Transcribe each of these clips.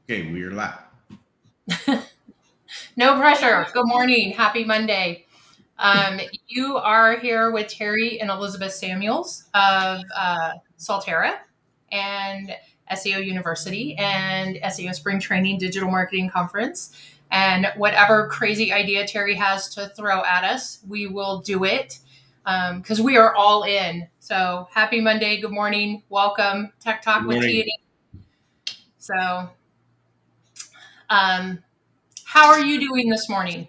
Okay, we're live. No pressure. Good morning. Happy Monday. You are here with Terry and Elisabeth Samuels of Solterra and SEO University and SEO Spring Training Digital Marketing Conference. And whatever crazy idea Terry has to throw at us, we will do it because we are all in. So happy Monday. Good morning. Welcome. Tech Good Talk with T and morning. E. So, um, how are you doing this morning?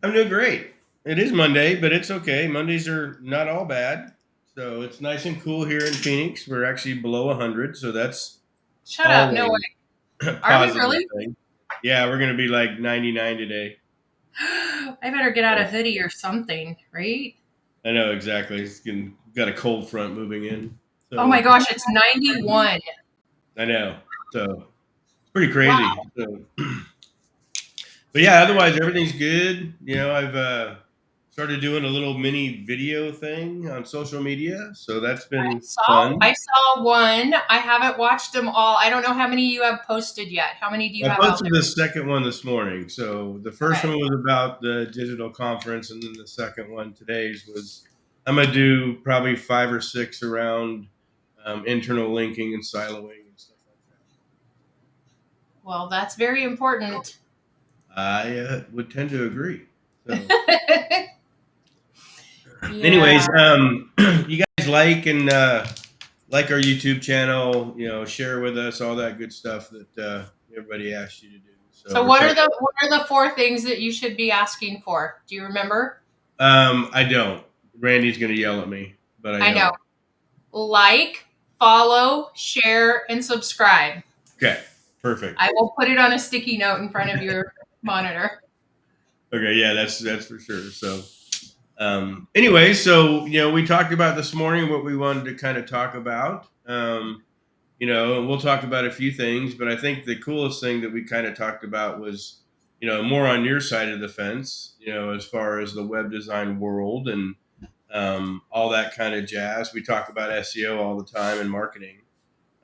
I'm doing great. It is Monday, but it's okay. Mondays are not all bad. So it's nice and cool here in Phoenix. We're actually below 100, so that's Shut up. No way. always a Are we positive really? thing. Yeah, we're going to be like 99 today. I better get out a So hoodie or something, right? I know exactly. Got a cold front moving in. Oh my So gosh, it's 91. I know. So it's pretty Wow. crazy. So but yeah, otherwise everything's good. I've started doing a little mini video thing on social media, so that's been I fun. saw one. I haven't watched them all. I don't know how many you have posted yet. How many do you I have out posted there? the second one this morning. So the first Okay. one was about the digital conference, and then the second one today's was I'm gonna do probably five or six around internal linking and siloing and stuff like Well, that's very important. that. I would tend to agree. So, Yeah. anyways, you guys like our YouTube channel, share with us all that good stuff that everybody asked you to do. So So we're trying. what are the four things that you should be asking for? Do you remember? I don't. Randy's gonna yell at me, but I I know. don't. Like, follow, share, and subscribe. Okay, perfect. I will put it on a sticky note in front of your monitor. Okay, yeah, that's for sure. So, anyway, so we talked about this morning what we wanted to kind of talk about. And we'll talk about a few things, but I think the coolest thing that we kind of talked about was, more on your side of the fence, as far as the web design world and all that kind of jazz. We talk about SEO all the time and marketing.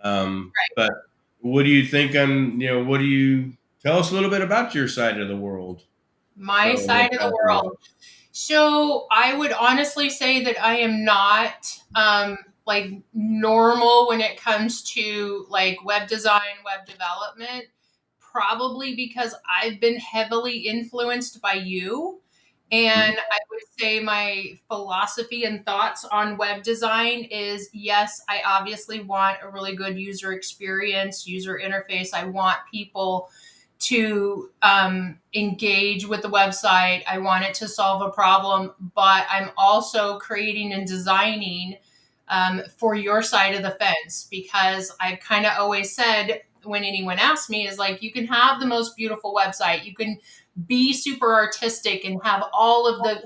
But what do you think what do you tell us a little bit about your side of the world? So, My what side of the that world. is. So I would honestly say that I am not like normal when it comes to like web design, web development, probably because I've been heavily influenced by you. Mhm. And I would say my philosophy and thoughts on web design is yes, I obviously want a really good user experience, user interface. I want people to engage with the website. I want it to solve a problem, but I'm also creating and designing for your side of the fence because I've kind of always said when anyone asks me is like, you can have the most beautiful website, you can be super artistic and have all of the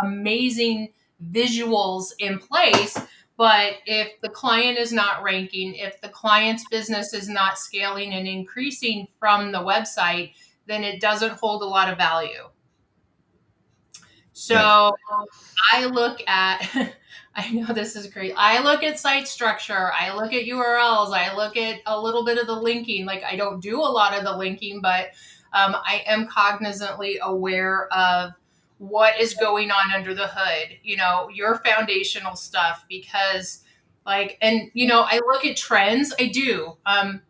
amazing visuals in place. But if the client is not ranking, if the client's business is not scaling and increasing from the website, then it doesn't hold a lot of value. Yeah. So I look at, I know this is great. I look at site structure. I look at URLs. I look at a little bit of the linking. Like I don't do a lot of the linking, but I am cognizantly aware of what is going on under the hood, your foundational stuff, because I look at trends. I do. I'm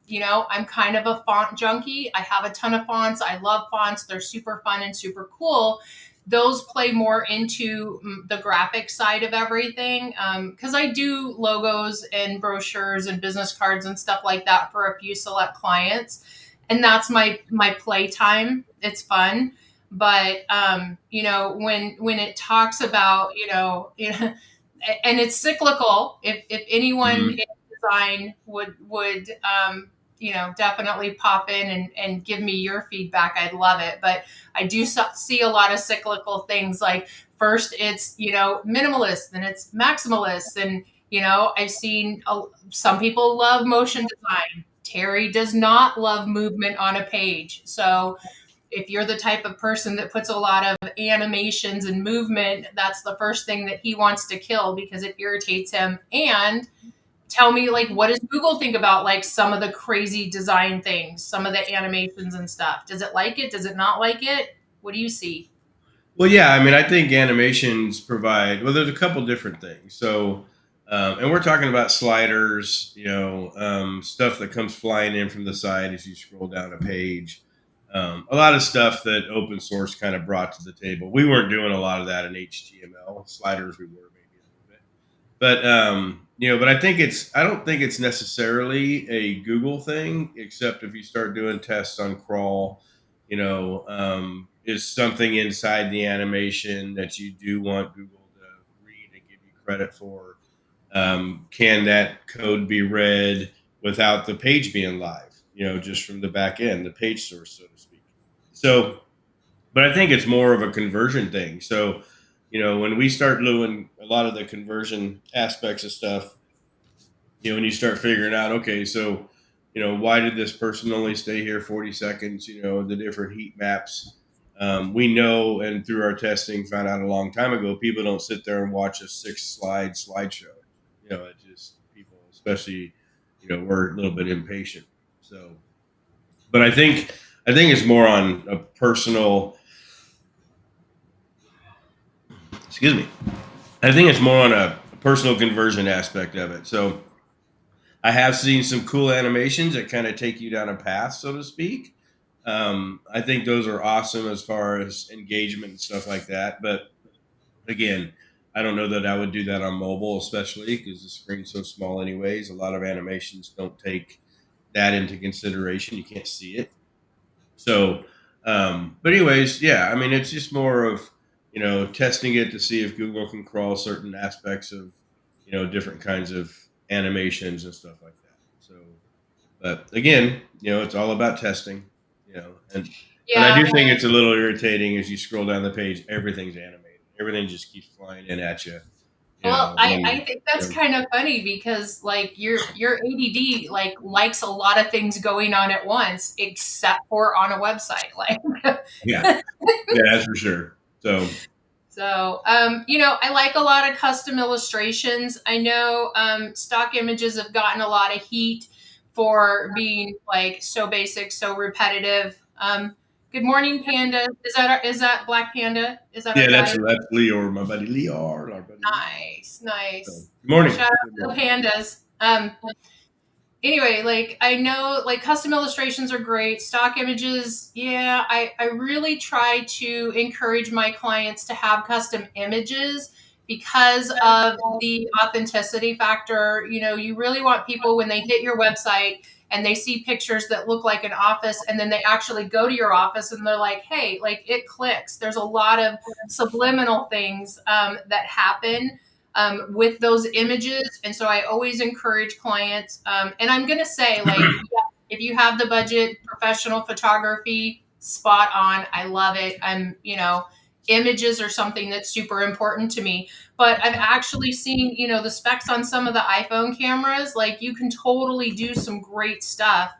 kind of a font junkie. I have a ton of fonts. I love fonts. They're super fun and super cool. Those play more into the graphic side of everything because I do logos and brochures and business cards and stuff like that for a few select clients, and that's my playtime. It's fun, but when it talks about and it's cyclical. If anyone Mhm. in design would definitely pop in and give me your feedback, I'd love it. But I do see a lot of cyclical things. Like first it's minimalist, then it's maximalist, and I've seen some people love motion design. Terry does not love movement on a page, so if you're the type of person that puts a lot of animations and movement, that's the first thing that he wants to kill because it irritates him. And tell me, like, what does Google think about like some of the crazy design things, some of the animations and stuff? Does it like it? Does it not like it? What do you see? Well, yeah, I mean, I think animations provide, well, there's a couple different things. So, and we're talking about sliders, stuff that comes flying in from the side as you scroll down a page. A lot of stuff that open source kind of brought to the table. We weren't doing a lot of that in HTML. Sliders, we were maybe a little bit. But but I don't think it's necessarily a Google thing, except if you start doing tests on crawl, is something inside the animation that you do want Google to read and give you credit for. Can that code be read without the page being live? Just from the back end, the page source, so to speak. So, but I think it's more of a conversion thing. So, when we start doing a lot of the conversion aspects of stuff, when you start figuring out, okay, so, why did this person only stay here 40 seconds? The different heat maps. We know, and through our testing, found out a long time ago, people don't sit there and watch a 6 slide slideshow. It just people, especially, we're a little bit impatient. So, but I think it's more on a personal. Excuse me. I think it's more on a personal conversion aspect of it. So I have seen some cool animations that kind of take you down a path, so to speak. I think those are awesome as far as engagement and stuff like that. But again, I don't know that I would do that on mobile, especially because the screen's so small, anyways. A lot of animations don't take that into consideration. You can't see it. So, but anyways, yeah, I mean, it's just more of, testing it to see if Google can crawl certain aspects of, different kinds of animations and stuff like that. So, but again, it's all about testing, but I Yeah. do think it's a little irritating as you scroll down the page, everything's animated. Everything just keeps flying in at you, Well, I when, think that's kind of funny because like your ADD like likes a lot of things going on at once, except for on a website. Like, yeah, yeah, that's for sure. So, so, I like a lot of custom illustrations. I know stock images have gotten a lot of heat for being like so basic, so repetitive. Good morning, Panda. Is that Black Panda? Is that our yeah, guy? that's Leo, my buddy Leo, our buddy Leo. Nice, So, nice. good morning. Shout Good out to morning. the pandas. Anyway, like I know like custom illustrations are great. Stock images, yeah, I really try to encourage my clients to have custom images because of the authenticity factor. You really want people when they hit your website and they see pictures that look like an office and then they actually go to your office and they're like, hey, like it clicks. There's a lot of subliminal things that happen with those images. And so I always encourage clients. And I'm going to say, like, yeah, if you have the budget, professional photography, spot on. I love it. Images are something that's super important to me. But I've actually seen, the specs on some of the iPhone cameras. Like, you can totally do some great stuff.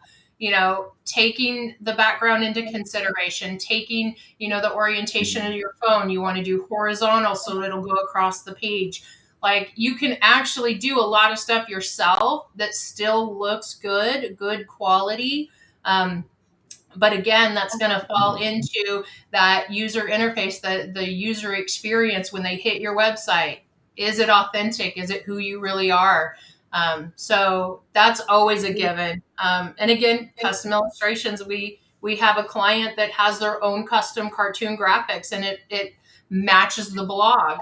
Taking the background into consideration, taking, the orientation of your phone. You want to do horizontal so it'll go across the page. Like you can actually do a lot of stuff yourself that still looks good quality. But again, that's going to fall into that user interface, the user experience when they hit your website. Is it authentic? Is it who you really are? So that's always a given. And again, custom illustrations. We have a client that has their own custom cartoon graphics, and it matches the blog.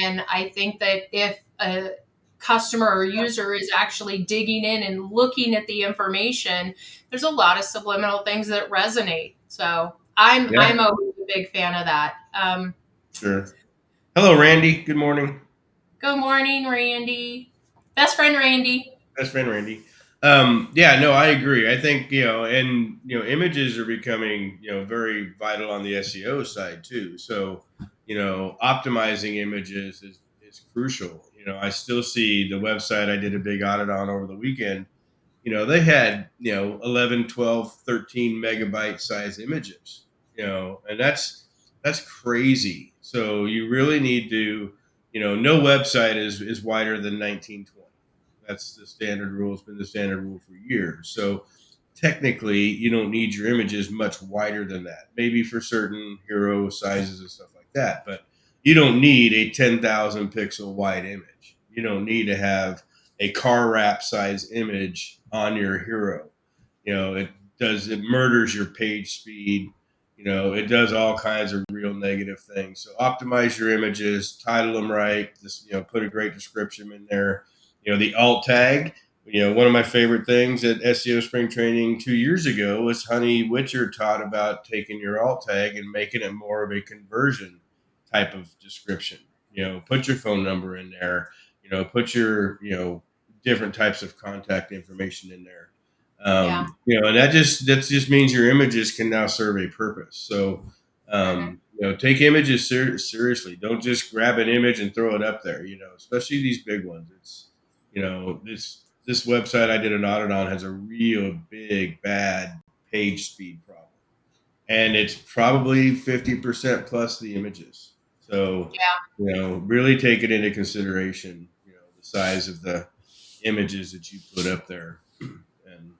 And I think that if a customer or user is actually digging in and looking at the information, there's a lot of subliminal things that resonate. So Yeah, I'm always a big fan of that. sure. Hello, Randy. Good morning. Good morning, Randy. Best friend Randy. Best friend Randy. Yeah, no, I agree. I think, and images are becoming, very vital on the SEO side too. So, optimizing images is crucial. I still see the website I did a big audit on over the weekend. They had, 11, 12, 13 megabyte size images, and that's crazy. So you really need to, no website is wider than 1920. That's the standard rule. It's been the standard rule for years. So technically, you don't need your images much wider than that. Maybe for certain hero sizes and stuff like that, but you don't need a 10,000 pixel wide image. You don't need to have a car wrap size image on your hero. It murders your page speed. It does all kinds of real negative things. So optimize your images, title them right, just put a great description in there. The alt tag. One of my favorite things at SEO Spring Training 2 years ago was Honey Witcher taught about taking your alt tag and making it more of a conversion type of description. Put your phone number in there. Put your different types of contact information in there. Yeah. And that just means your images can now serve a purpose. So, Mhm. take images seriously. Don't just grab an image and throw it up there. Especially these big ones. This website I did an audit on has a real big bad page speed problem, and it's probably 50% plus the images. So, Yeah. really take it into consideration. The size of the images that you put up there, and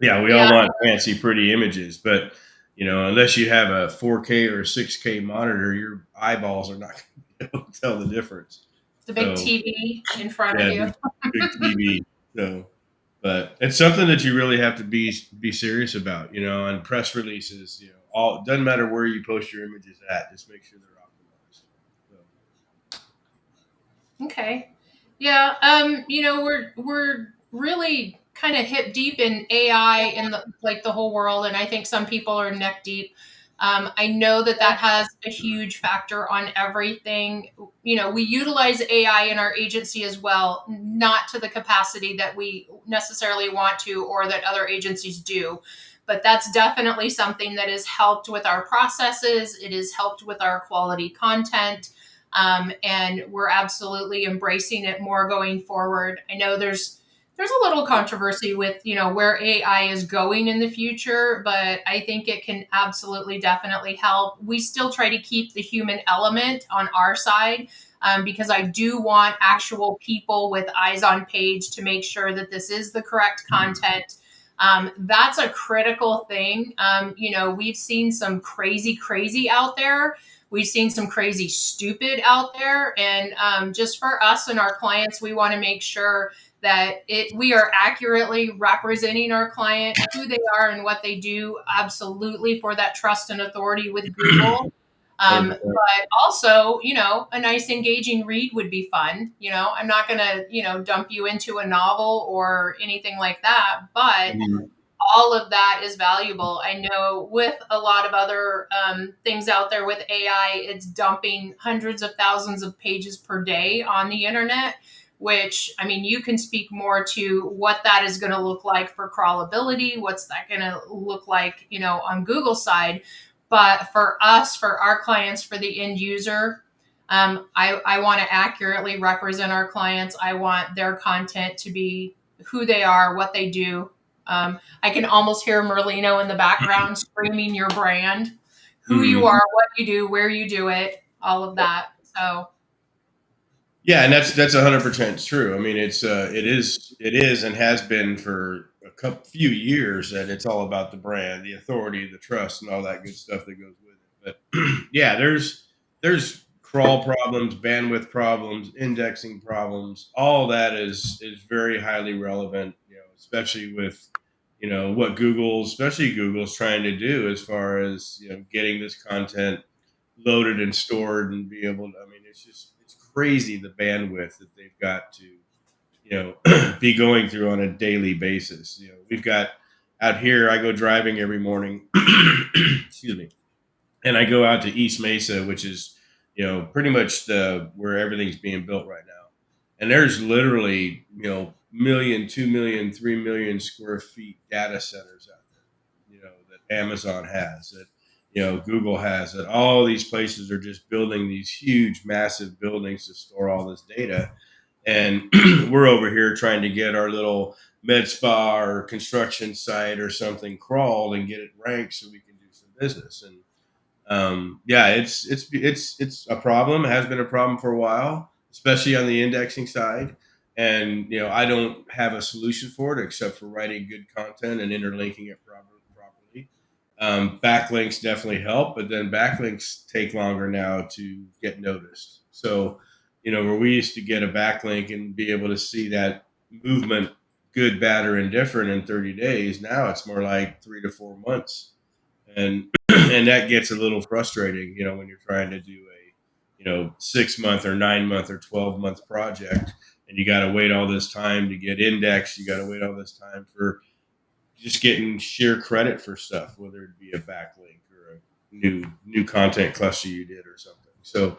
yeah, we all Yeah. want fancy, pretty images, but unless you have a 4K or 6K monitor, your eyeballs are not going to be able to tell the difference. The big So, TV in front of yeah, you. big TV. So, but it's something that you really have to be serious about. On press releases. All doesn't matter where you post your images at, just make sure they're optimized. So, Okay. Yeah. We're really kind of hip deep in AI in the whole world, and I think some people are neck deep. I know that has a huge factor on everything. We utilize AI in our agency as well, not to the capacity that we necessarily want to or that other agencies do. But that's definitely something that has helped with our processes. It has helped with our quality content. And we're absolutely embracing it more going forward. I know there's a little controversy with where AI is going in the future, but I think it can absolutely definitely help. We still try to keep the human element on our side. Because I do want actual people with eyes on page to make sure that this is the correct content. That's a critical thing. We've seen some crazy out there. We've seen some crazy stupid out there. And just for us and our clients, we want to make sure that we are accurately representing our client, who they are and what they do, absolutely for that trust and authority with Google. 100%. But also, a nice engaging read would be fun. I'm not going to, dump you into a novel or anything like that, but Mhm. all of that is valuable. I know with a lot of other things out there with AI, it's dumping hundreds of thousands of pages per day on the internet, which, I mean, you can speak more to what that is going to look like for crawlability. What's that going to look like, on Google side? But for us, for our clients, for the end user, I want to accurately represent our clients. I want their content to be who they are, what they do. I can almost hear Merlino in the background screaming your brand, who you Mhm. are, what you do, where you do it, all of that. So, Yeah, and that's 100% true. I mean, it is and has been for a couple few years that it's all about the brand, the authority, the trust, and all that good stuff that goes with it. But yeah, there's crawl problems, bandwidth problems, indexing problems. All that is very highly relevant. Especially with what especially Google's trying to do as far as getting this content loaded and stored and be able to. I mean, it's crazy the bandwidth that they've got to be going through on a daily basis. We've got out here. I go driving every morning. Excuse me, and I go out to East Mesa, which is pretty much the where everything's being built right now. And there's literally million, 2 million, 3 million square feet data centers out there. That Amazon has, that Google has, that all these places are just building these huge, massive buildings to store all this data. And we're over here trying to get our little med spa or construction site or something crawled and get it ranked so we can do some business. And yeah, it's a problem. It has been a problem for a while, especially on the indexing side. And I don't have a solution for it except for writing good content and interlinking it properly. Backlinks definitely help, but then backlinks take longer now to get noticed. So, where we used to get a backlink and be able to see that movement, good, bad, or indifferent in 30 days, now it's more like 3 to 4 months. And and that gets a little frustrating, when you're trying to do a 6 month or 9 month or 12 month project, and you got to wait all this time to get indexed. You got to wait all this time for just getting sheer credit for stuff, whether it be a backlink or a new content cluster you did or something. So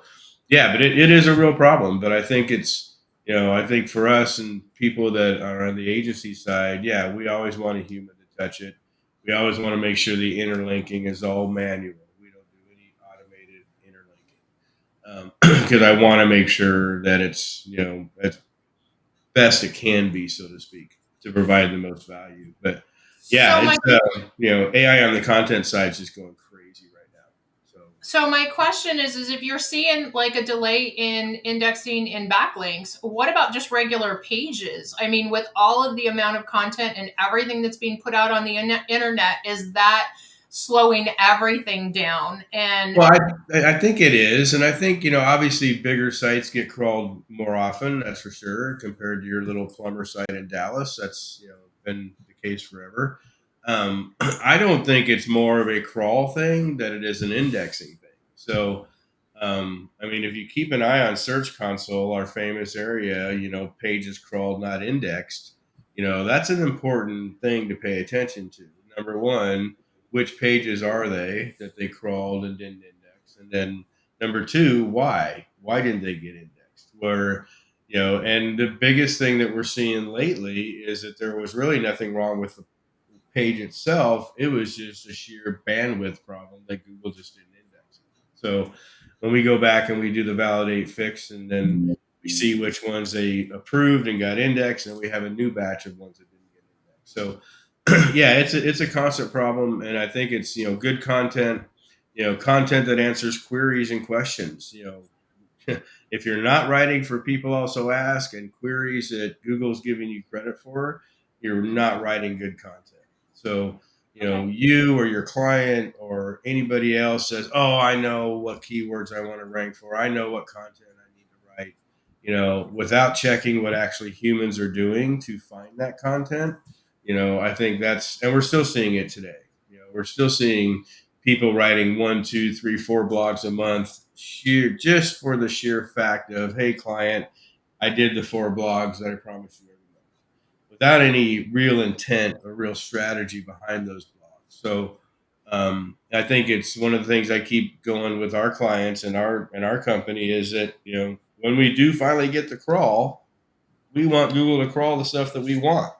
yeah, but it is a real problem. But I think it's I think for us and people that are on the agency side, yeah, we always want a human to touch it. We always want to make sure the interlinking is all manual. We don't do any automated interlinking because I want to make sure that it's as best it can be, so to speak, to provide the most value. But yeah, So my it's AI on the content side is just going crazy right now. So So my question is if you're seeing like a delay in indexing in backlinks, what about just regular pages? I mean, with all of the amount of content and everything that's being put out on the internet, is that slowing everything down? And well, I think it is, and I think obviously bigger sites get crawled more often. That's for sure, compared to your little plumber site in Dallas. That's been the case forever. I don't think it's more of a crawl thing than it is an indexing thing. So, I mean, if you keep an eye on Search Console, our famous area, pages crawled, not indexed. That's an important thing to pay attention to. Number one, which pages are they that they crawled and didn't index, and then number two, why didn't they get indexed? Where and the biggest thing that we're seeing lately is that there was really nothing wrong with the page itself. It was just a sheer bandwidth problem that Google just didn't index it. So when we go back and we do the validate fix, and then we see which ones they approved and got indexed, and we have a new batch of ones that didn't get indexed. So yeah, it's a constant problem, and I think it's good content, content that answers queries and questions. If you're not writing for people also ask and queries that Google's giving you credit for, you're not writing good content. So okay, you or your client or anybody else says, "Oh, I know what keywords I want to rank for. I know what content I need to write." Without checking what actually humans are doing to find that content. I think and we're still seeing it today. We're still seeing people writing 1, 2, 3, 4 blogs a month, just for the sheer fact of, hey, client, I did the 4 blogs that I promised you every month, without any real intent or real strategy behind those blogs. So I think it's one of the things I keep going with our clients and our company is that when we do finally get the crawl, we want Google to crawl the stuff that we want.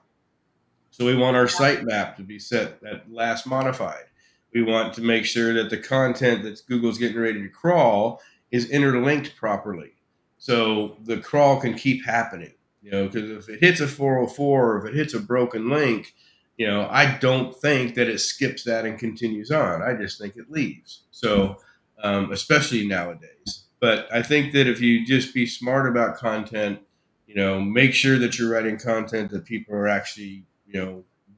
So we want our sitemap to be set at last modified. We want to make sure that the content that Google's getting ready to crawl is interlinked properly. So the crawl can keep happening. Because if it hits a 404 or if it hits a broken link, I don't think that it skips that and continues on. I just think it leaves. So, especially nowadays. But I think that if you just be smart about content, make sure that you're writing content that people are actually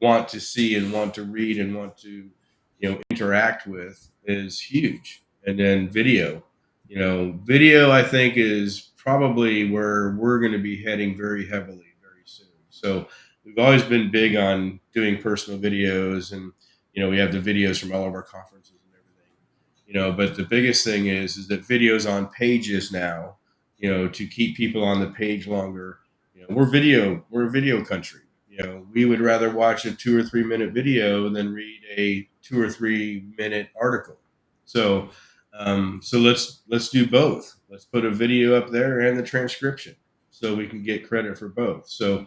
want to see and want to read and want to interact with is huge. And then video I think is probably where we're going to be heading very heavily very soon. So we've always been big on doing personal videos, and we have the videos from all of our conferences and everything. But the biggest thing is that videos on pages now, to keep people on the page longer. We're a video country. We would rather watch a 2 or 3 minute video than read a 2 or 3 minute article. So, so let's do both. Let's put a video up there and the transcription, so we can get credit for both. So,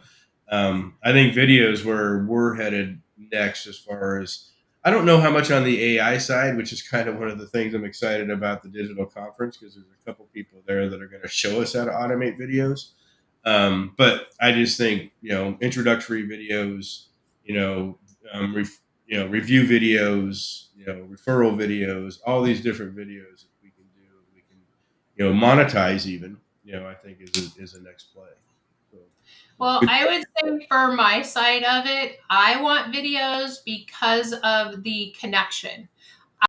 I think video is where we're headed next. As far as I don't know how much on the AI side, which is kind of one of the things I'm excited about the digital conference, because there's a couple people there that are going to show us how to automate videos. But I just think introductory videos, you know, review videos, referral videos, all these different videos that we can do, we can monetize even. I think is a next play. So. Well, I would say for my side of it, I want videos because of the connection.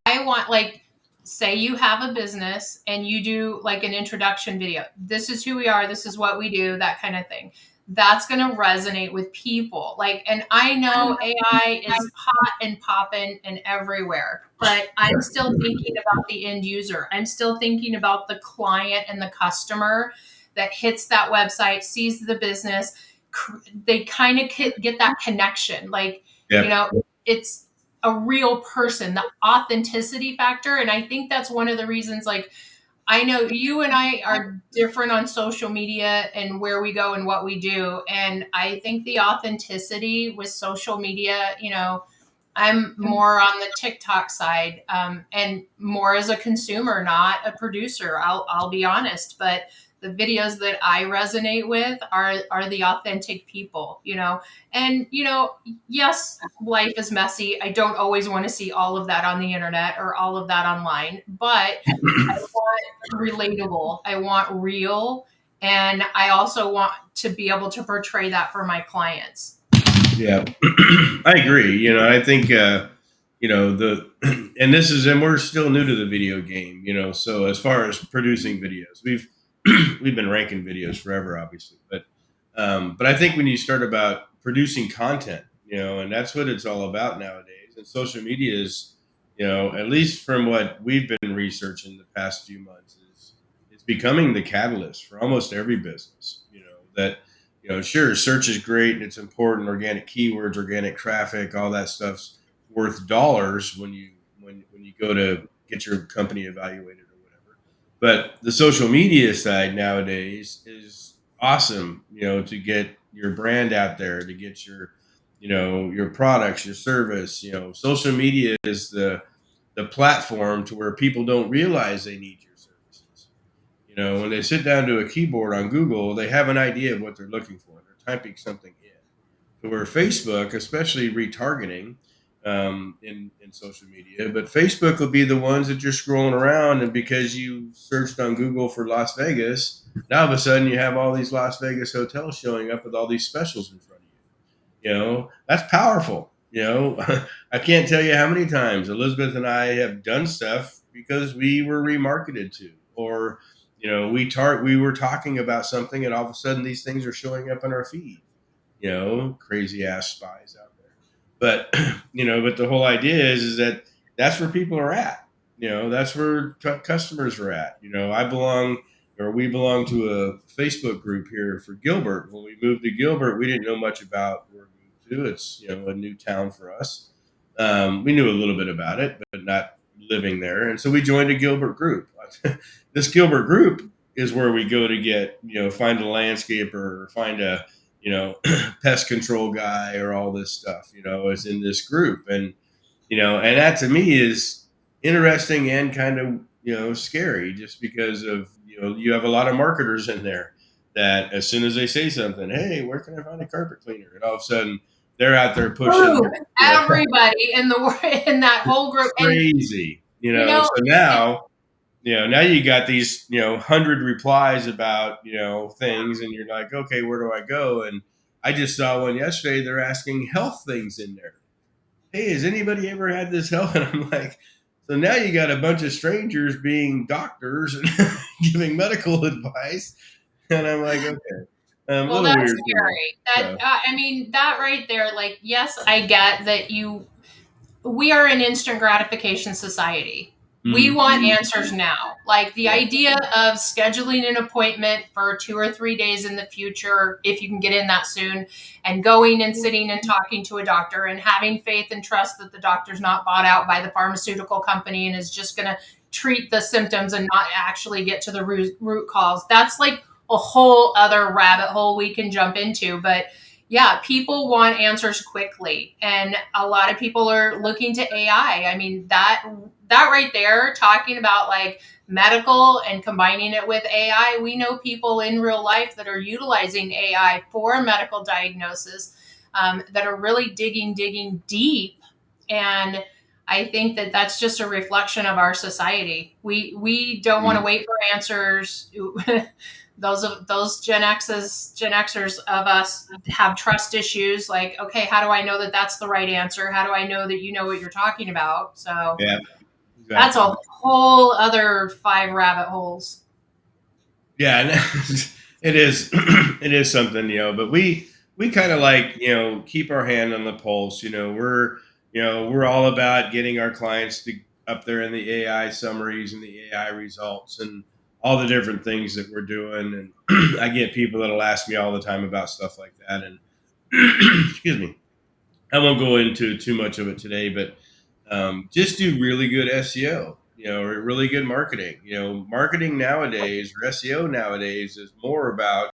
I want, like, say you have a business and you do like an introduction video. This is who we are, this is what we do, that kind of thing. That's going to resonate with people. Like, and I know AI is hot and popping and everywhere, but I'm still thinking about the end user. I'm still thinking about the client and the customer that hits that website, sees the business. They kind of get that connection. Like, you Yeah. know, it's a real person, the authenticity factor. And I think that's one of the reasons, like, I know you and I are different on social media and where we go and what we do. And I think the authenticity with social media, I'm more on the TikTok side, and more as a consumer, not a producer. I'll be honest, but the videos that I resonate with are the authentic people, And yes, life is messy. I don't always want to see all of that on the internet or all of that online, but I want relatable. I want real, and I also want to be able to portray that for my clients. Yeah, I agree. I think and and we're still new to the video game. So as far as producing videos, we've been ranking videos forever, obviously, but I think when you start about producing content, and that's what it's all about nowadays. And social media is, at least from what we've been researching the past few months, is it's becoming the catalyst for almost every business. That sure, search is great and it's important. Organic keywords, organic traffic, all that stuff's worth dollars when you go to get your company evaluated or whatever. But the social media side nowadays is awesome. To get your brand out there, to get your products, your service. Social media is the platform to where people don't realize they need your services. When they sit down to a keyboard on Google, they have an idea of what they're looking for. They're typing something in. To where Facebook, especially retargeting in social media, but Facebook will be the ones that you're scrolling around, and because you searched on Google for Las Vegas, now all of a sudden you have all these Las Vegas hotels showing up with all these specials in front of you. That's powerful. I can't tell you how many times Elizabeth and I have done stuff because we were remarketed to, or we were talking about something, and all of a sudden these things are showing up in our feed. Crazy ass spies out there. But but the whole idea is that that's where people are at. That's where customers are at. We belong to a Facebook group here for Gilbert. When we moved to Gilbert, we didn't know much about where we moved to. It's a new town for us. We knew a little bit about it, but not living there, and so we joined a Gilbert group. This Gilbert group is where we go to get find a landscaper, or find a pest control guy, or all this stuff. Is in this group, and that to me is interesting and kind of scary, just because of you have a lot of marketers in there that as soon as they say something, hey, where can I find a carpet cleaner, and all of a sudden they're out there pushing Boom. Everybody in the in that whole group. And crazy. you know, So now you got these 100 replies about things, and you're like, okay, where do I go? And I just saw one yesterday. They're asking health things in there. Hey, has anybody ever had this health? And I'm like, so now you got a bunch of strangers being doctors and giving medical advice, and I'm like, okay, a well, little that's weird for me. scary. That So, I mean, that right there. Like, yes, I get that we are an instant gratification society. We mm, want answers now. Like the yeah, idea of scheduling an appointment for 2 or 3 days in the future, if you can get in that soon, and going and sitting and talking to a doctor and having faith and trust that the doctor's not bought out by the pharmaceutical company and is just going to treat the symptoms and not actually get to the root cause. That's like a whole other rabbit hole we can jump into. But yeah, people want answers quickly, and a lot of people are looking to AI. I mean, that right there, talking about like medical and combining it with AI, we know people in real life that are utilizing AI for medical diagnosis, that are really digging deep. And I think that that's just a reflection of our society. We don't want to mm, wait for answers. those Gen Xers of us have trust issues. Like, okay, how do I know that that's the right answer? How do I know that you know what you're talking about? So Yeah, that's exactly. a whole other 5 rabbit holes. Yeah, and it is it is something, but we kind of like, keep our hand on the pulse. We're all about getting our clients to up there in the AI summaries and the AI results and all the different things that we're doing. And I get people that'll ask me all the time about stuff like that. And excuse me, I won't go into too much of it today, but just do really good SEO, or really good marketing. Marketing nowadays or SEO nowadays is more about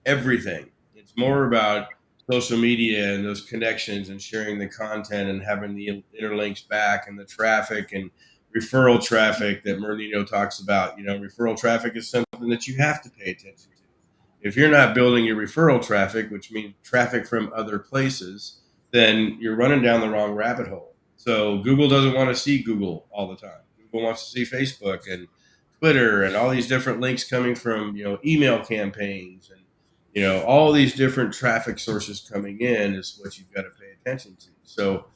everything. It's more about social media and those connections and sharing the content and having the interlinks back and the traffic and referral traffic that Merlino talks about. Referral traffic is something that you have to pay attention to. If you're not building your referral traffic, which means traffic from other places, then you're running down the wrong rabbit hole. So Google doesn't want to see Google all the time. Google wants to see Facebook and Twitter and all these different links coming from email campaigns and all these different traffic sources coming in is what you've got to pay attention to. So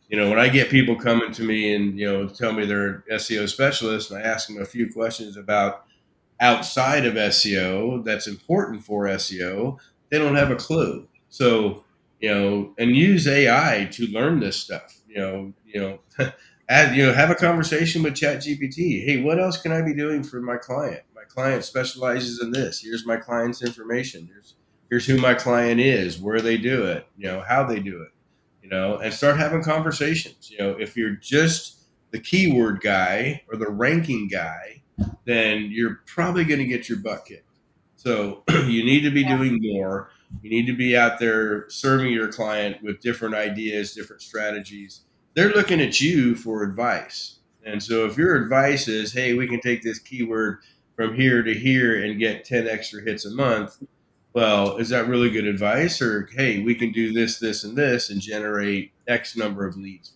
when I get people coming to me and tell me they're SEO specialists, and I ask them a few questions about outside of SEO that's important for SEO, they don't have a clue. So, and use AI to learn this stuff. Have a conversation with ChatGPT. Hey, what else can I be doing for my client? My client specializes in this. Here's my client's information. Here's who my client is, where they do it, how they do it, and start having conversations. If you're just the keyword guy or the ranking guy, then you're probably going to get your butt kicked. So you need to be Yeah. doing more. You need to be out there serving your client with different ideas, different strategies. They're looking at you for advice. And so if your advice is, hey, we can take this keyword from here to here and get 10 extra hits a month, well, is that really good advice? Or, hey, we can do this, this, and this and generate X number of leads.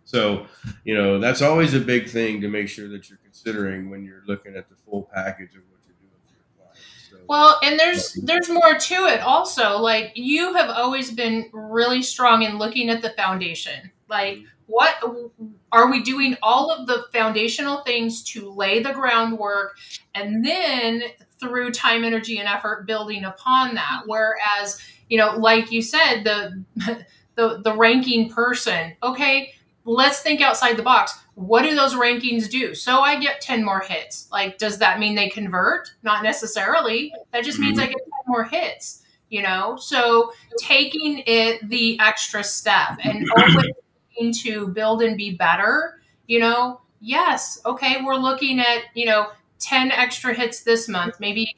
So, that's always a big thing to make sure that you're considering when you're looking at the full package of what you're doing for your clients. So, Well, and there's more to it also. Like, you have always been really strong in looking at the foundation. Like, what are we doing all of the foundational things to lay the groundwork, and then through time, energy, and effort building upon that. Whereas, like you said, the ranking person, okay, let's think outside the box. What do those rankings do? So I get 10 more hits. Like, does that mean they convert? Not necessarily. That just means I get 10 more hits, So taking it the extra step and always looking to build and be better, yes, okay, we're looking at, 10 extra hits this month, maybe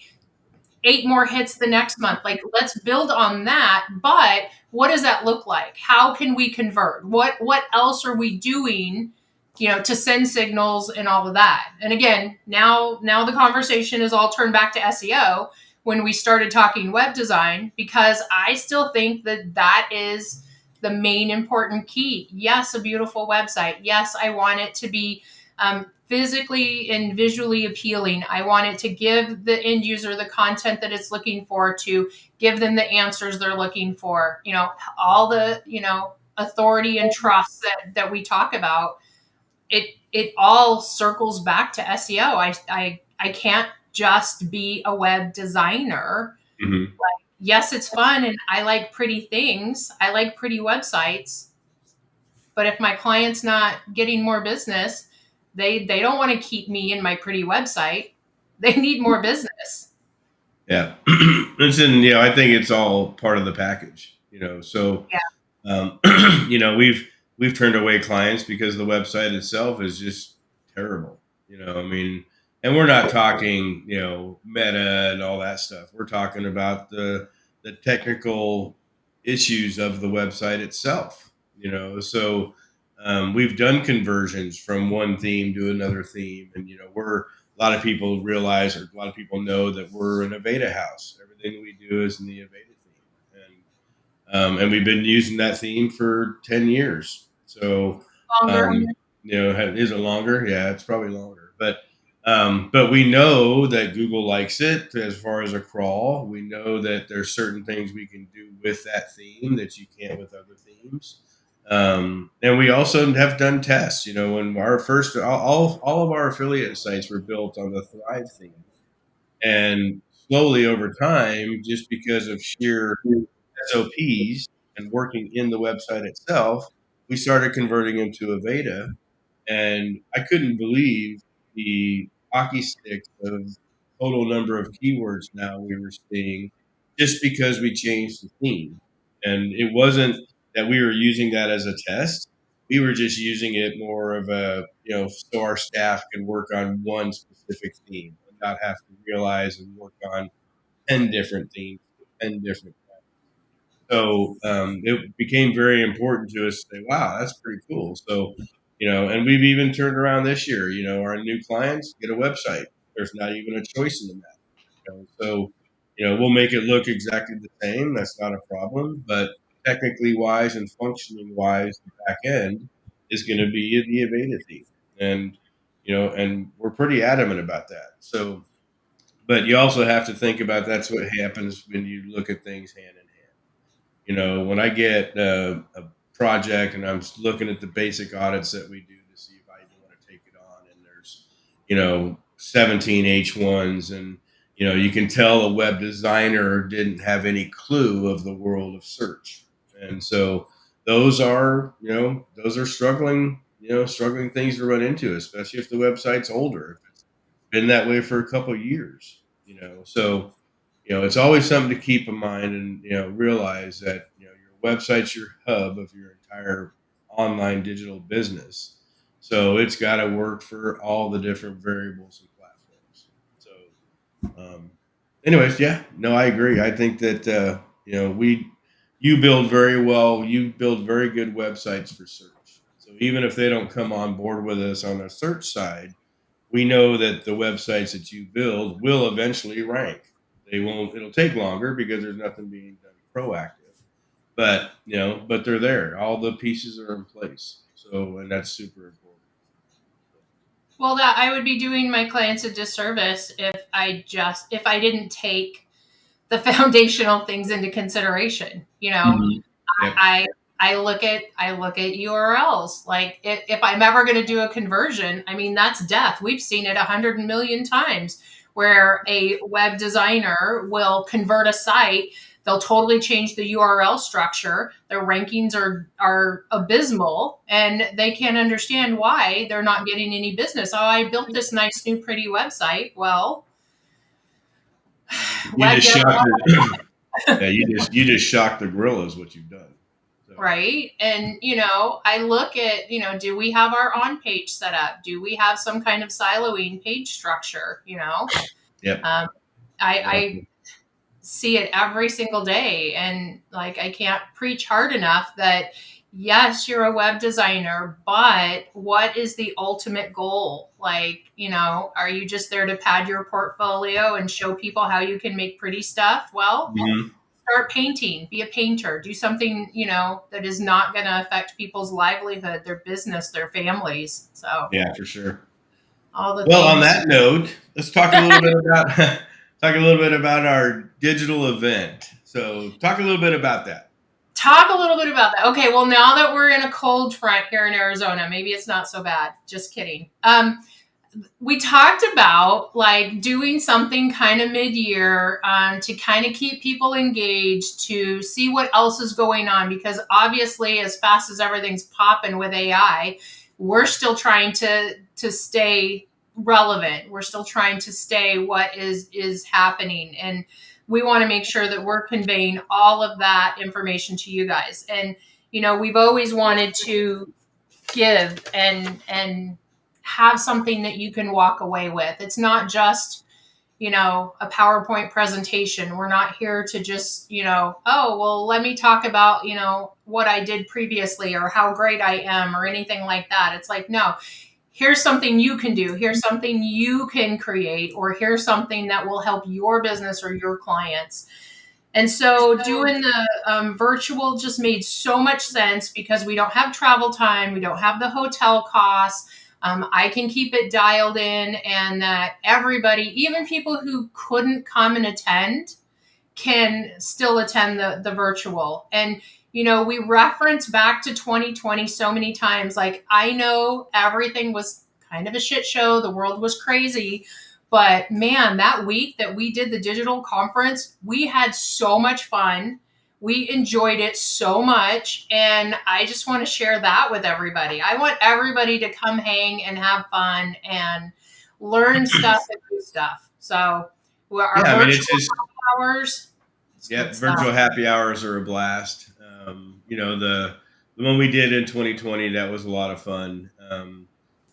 8 more hits the next month. Like, let's build on that. But what does that look like? How can we convert? What else are we doing, to send signals and all of that? And again, now the conversation is all turned back to SEO when we started talking web design, because I still think that is the main important key. Yes, a beautiful website. Yes, I want it to be physically and visually appealing. I want it to give the end user the content that it's looking for, to give them the answers they're looking for. All the, authority and trust that we talk about. It all circles back to SEO. I can't just be a web designer. mm-hmm. Yes, it's fun and I like pretty things. I like pretty websites. But if my client's not getting more business, they don't want to keep me in my pretty website. They need more business. Yeah. Listen, I think it's all part of the package, so, Yeah. um, we've turned away clients because the website itself is just terrible. I mean, and we're not talking, meta and all that stuff. We're talking about the technical issues of the website itself. So we've done conversions from one theme to another theme, and a lot of people realize, or a lot of people know, that we're an Aveda house. Everything we do is in the Aveda theme, and we've been using that theme for 10 years. So, Longer. is it longer? Yeah, it's probably longer. But But we know that Google likes it as far as a crawl. We know that there's certain things we can do with that theme that you can't with other themes. And we also have done tests. When our first, all of our affiliate sites were built on the Thrive theme. And slowly over time, just because of sheer SOPs and working in the website itself, we started converting them to Aveda, and I couldn't believe the hockey sticks of total number of keywords now we were seeing just because we changed the theme. And it wasn't that we were using that as a test. We were just using it more of so our staff can work on one specific theme and not have to realize and work on 10 different themes, 10 different. So it became very important to us to say, wow, that's pretty cool. So, and we've even turned around this year, our new clients get a website. There's not even a choice in the matter. So, we'll make it look exactly the same. That's not a problem. But technically wise and functioning wise, the back end is going to be the Aveda theme. And we're pretty adamant about that. So, but you also have to think about that's what happens when you look at things hand in hand. When I get a project and I'm looking at the basic audits that we do to see if I even want to take it on, and there's, 17 H1s, and, you can tell a web designer didn't have any clue of the world of search. And so those are struggling things to run into, especially if the website's older, if it's been that way for a couple of years, so it's always something to keep in mind, and realize that your website's your hub of your entire online digital business. So it's got to work for all the different variables and platforms. So, anyways, yeah, no, I agree. I think that you build very well. You build very good websites for search. So even if they don't come on board with us on the search side, we know that the websites that you build will eventually rank. They won't. It'll take longer because there's nothing being done proactive. But they're there. All the pieces are in place. So, and that's super important. Well, that I would be doing my clients a disservice if I didn't take the foundational things into consideration. Mm-hmm. Yep. I look at URLs. Like if I'm ever going to do a conversion, I mean that's death. We've seen it 100 million times where a web designer will convert a site. They'll totally change the URL structure. Their rankings are abysmal, and they can't understand why they're not getting any business. Oh, I built this nice new pretty website. Well, You web just dev shocked the, yeah, you just shocked the gorilla is what you've done. So, right? And, I look at, do we have our on page set up? Do we have some kind of siloing page structure? yep. Um, I Exactly. see it every single day. And like, I can't preach hard enough that yes, you're a web designer, but what is the ultimate goal? Like, are you just there to pad your portfolio and show people how you can make pretty stuff? Well, Mhm. start painting, be a painter, do something, that is not going to affect people's livelihood, their business, their families. So Yeah, for sure. all the Well, on things. that note, let's talk a little bit about talk a little bit about our digital event. So, talk a little bit about that. Talk a little bit about that. Okay, well, now that we're in a cold front here in Arizona, maybe it's not so bad. Just kidding. We talked about like doing something kind of mid-year to kind of keep people engaged, to see what else is going on, because obviously as fast as everything's popping with AI, we're still trying to stay relevant. We're still trying to stay what is happening, and we want to make sure that we're conveying all of that information to you guys. And we've always wanted to give and have something that you can walk away with. It's not just, a PowerPoint presentation. We're not here to just, oh, well, let me talk about, what I did previously or how great I am or anything like that. It's like, no, here's something you can do. Here's something you can create, or here's something that will help your business or your clients. And so doing the virtual just made so much sense because we don't have travel time, we don't have the hotel costs. I can keep it dialed in, and that everybody, even people who couldn't come and attend, can still attend the virtual. And we reference back to 2020 so many times. Like, I know everything was kind of a shit show, the world was crazy, but man, that week that we did the digital conference, we had so much fun. We enjoyed it so much, and I just want to share that with everybody. I want everybody to come hang and have fun and learn stuff and do stuff. So our Yeah, I mean, it's virtual just hours, it's yeah, good stuff. virtual happy hours are a blast. The one we did in 2020, that was a lot of fun.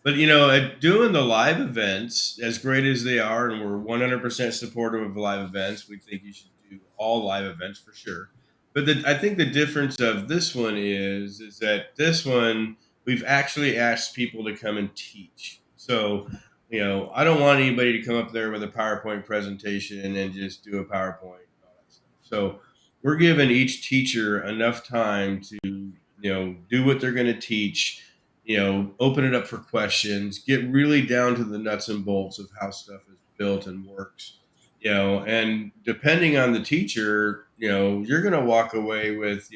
But doing the live events, as great as they are, and we're 100% supportive of live events. We think you should do all live events for sure. But I think the difference of this one is that this one we've actually asked people to come and teach. So I don't want anybody to come up there with a PowerPoint presentation and just do a PowerPoint and all that stuff. So we're giving each teacher enough time to, do what they're going to teach, open it up for questions, get really down to the nuts and bolts of how stuff is built and works. And depending on the teacher, you're going to walk away with,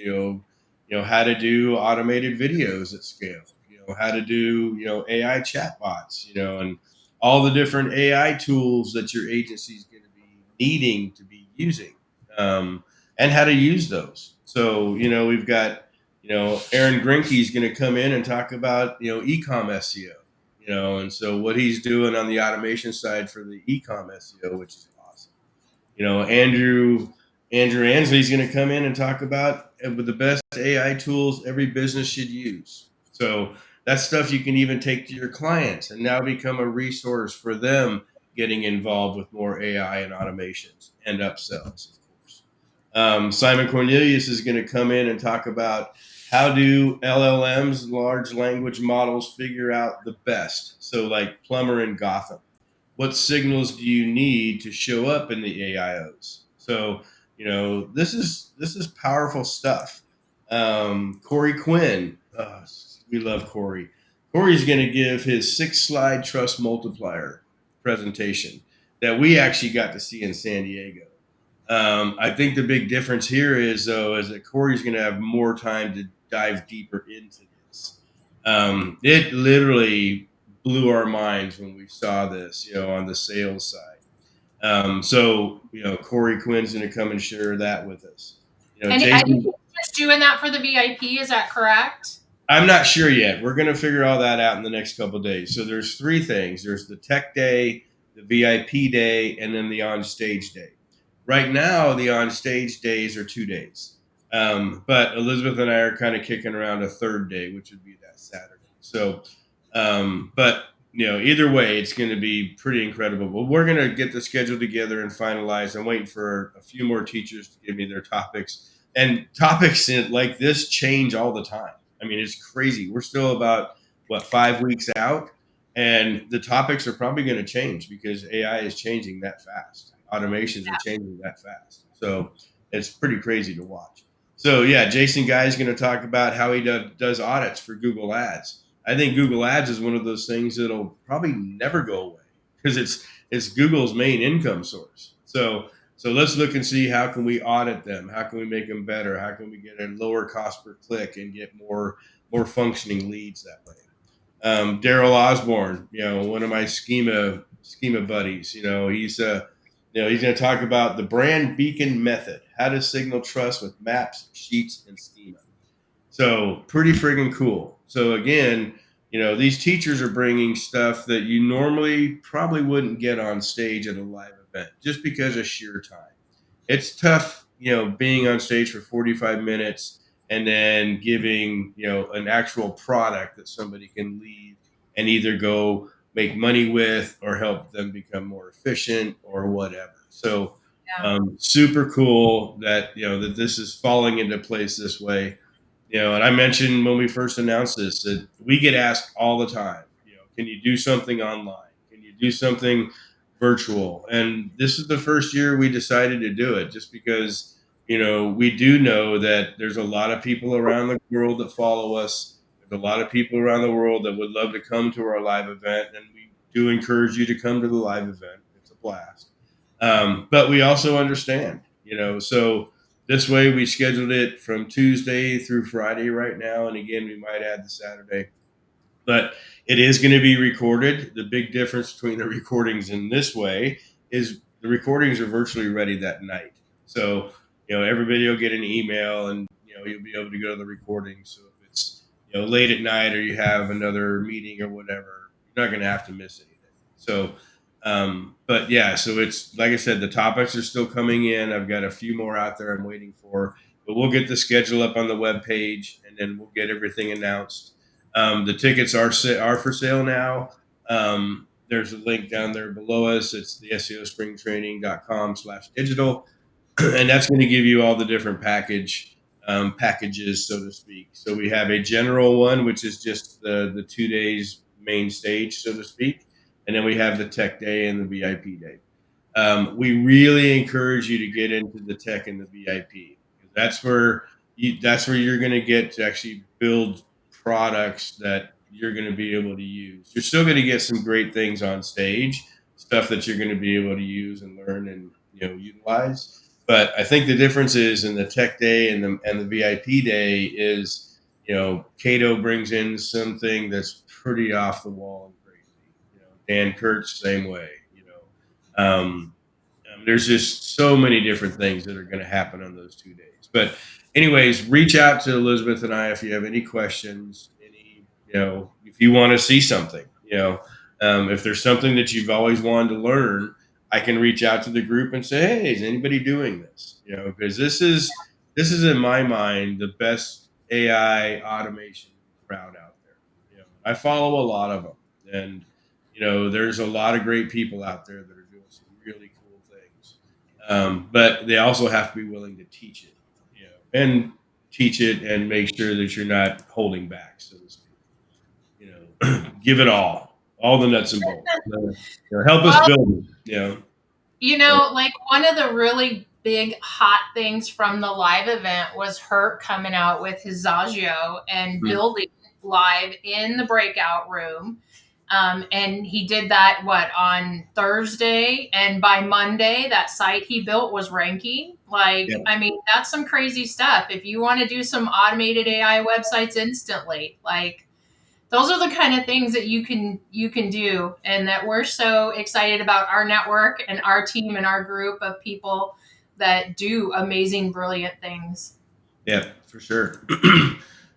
how to do automated videos at scale, how to do, AI chatbots, and all the different AI tools that your agency is going to be needing to be using, and how to use those. So, we've got, Aaron Grinke is going to come in and talk about, e-com SEO, and so what he's doing on the automation side for the e-com SEO, which is awesome. Andrew Ansley is going to come in and talk about with the best AI tools every business should use. So that's stuff you can even take to your clients and now become a resource for them getting involved with more AI and automations and upsells, of course. Simon Cornelius is going to come in and talk about how do LLMs, large language models, figure out the best. So like Plumber and Gotham, what signals do you need to show up in the AIOs? So, this is powerful stuff. Corey Quinn, we love Corey. Corey's going to give his 6-slide trust multiplier presentation that we actually got to see in San Diego. I think the big difference here is, though, is that Corey's going to have more time to dive deeper into this. It literally blew our minds when we saw this, on the sales side. Corey Quinn's going to come and share that with us. And I think Jason, he's just doing that for the VIP. Is that correct? I'm not sure yet. We're going to figure all that out in the next couple of days. So there's 3 things. There's the tech day, the VIP day, and then the on stage day. Right now, the on stage days are 2 days. But Elizabeth and I are kind of kicking around a 3rd day, which would be that Saturday. So, but either way, it's going to be pretty incredible. But we're going to get the schedule together and finalize. I'm waiting for a few more teachers to give me their topics. And topics like this change all the time. I mean, it's crazy. We're still about 5 weeks out, and the topics are probably going to change because AI is changing that fast. Automations are changing that fast. So it's pretty crazy to watch. So yeah, Jason Guy is going to talk about how he does audits for Google Ads. I think Google Ads is one of those things that'll probably never go away because it's Google's main income source. So let's look and see how can we audit them? How can we make them better? How can we get a lower cost per click and get more functioning leads that way? Daryl Osborne, one of my schema buddies, he's going to talk about the brand beacon method, how to signal trust with maps, sheets, and schema. So pretty friggin' cool. So again, these teachers are bringing stuff that you normally probably wouldn't get on stage at a live event just because of sheer time. It's tough, being on stage for 45 minutes and then giving, an actual product that somebody can leave and either go make money with or help them become more efficient or whatever. So, super cool that, that this is falling into place this way. And I mentioned when we first announced this that we get asked all the time, can you do something online? Can you do something virtual? And this is the first year we decided to do it just because, we do know that there's a lot of people around the world that follow us. There's a lot of people around the world that would love to come to our live event, and we do encourage you to come to the live event. It's a blast. But we also understand, so this way we scheduled it from Tuesday through Friday right now. And again, we might add the Saturday, but it is going to be recorded. The big difference between the recordings in this way is the recordings are virtually ready that night. So, everybody will get an email, and, you'll be able to go to the recording. So if it's, late at night, or you have another meeting or whatever, you're not going to have to miss anything. So, but yeah, so it's like I said, the topics are still coming in. I've got a few more out there I'm waiting for, but we'll get the schedule up on the web page, and then we'll get everything announced. The tickets are for sale now. There's a link down there below us. It's the SEOspringtraining.com/digital. And that's going to give you all the different packages, so to speak. So we have a general one, which is just the 2 days main stage, so to speak. And then we have the tech day and the VIP day. We really encourage you to get into the tech and the VIP. That's where you're going to get to actually build products that you're going to be able to use. You're still going to get some great things on stage, stuff that you're going to be able to use and learn and utilize. But I think the difference is in the tech day and the VIP day is, Cato brings in something that's pretty off the wall and crazy. Dan Kurtz, same way. There's just so many different things that are going to happen on those 2 days. But anyways, reach out to Elizabeth and I if you have any questions, if you want to see something, if there's something that you've always wanted to learn, I can reach out to the group and say, hey, is anybody doing this? Because this is in my mind the best AI automation crowd out there. I follow a lot of them, and there's a lot of great people out there that are doing some really cool things. But they also have to be willing to teach it, and teach it and make sure that you're not holding back, so to speak. Give it all the nuts and bolts. Help us Well, build it. like one of the really big hot things from the live event was Hurt coming out with his Zagio and building live in the breakout room. And he did that on Thursday, and by Monday that site he built was ranking. Yeah. I mean, that's some crazy stuff. If you want to do some automated AI websites instantly, those are the kind of things that you can do, and that we're so excited about our network and our team and our group of people that do amazing, brilliant things. Yeah, for sure.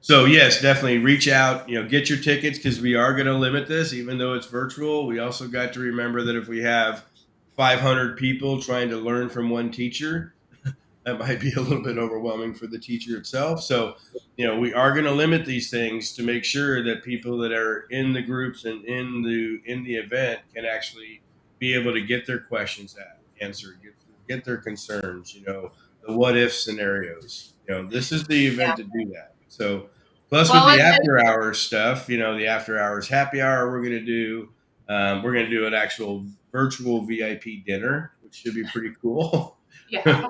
So yes, definitely reach out, get your tickets, because we are going to limit this, even though it's virtual. We also got to remember that if we have 500 people trying to learn from one teacher, that might be a little bit overwhelming for the teacher itself. So, we are going to limit these things to make sure that people that are in the groups and in the event can actually be able to get their questions answered, get their concerns, the what if scenarios. This is the event to do that. So, plus with Well, the after hours stuff, the after hours happy hour, we're going to do an actual virtual VIP dinner, which should be pretty cool. yeah.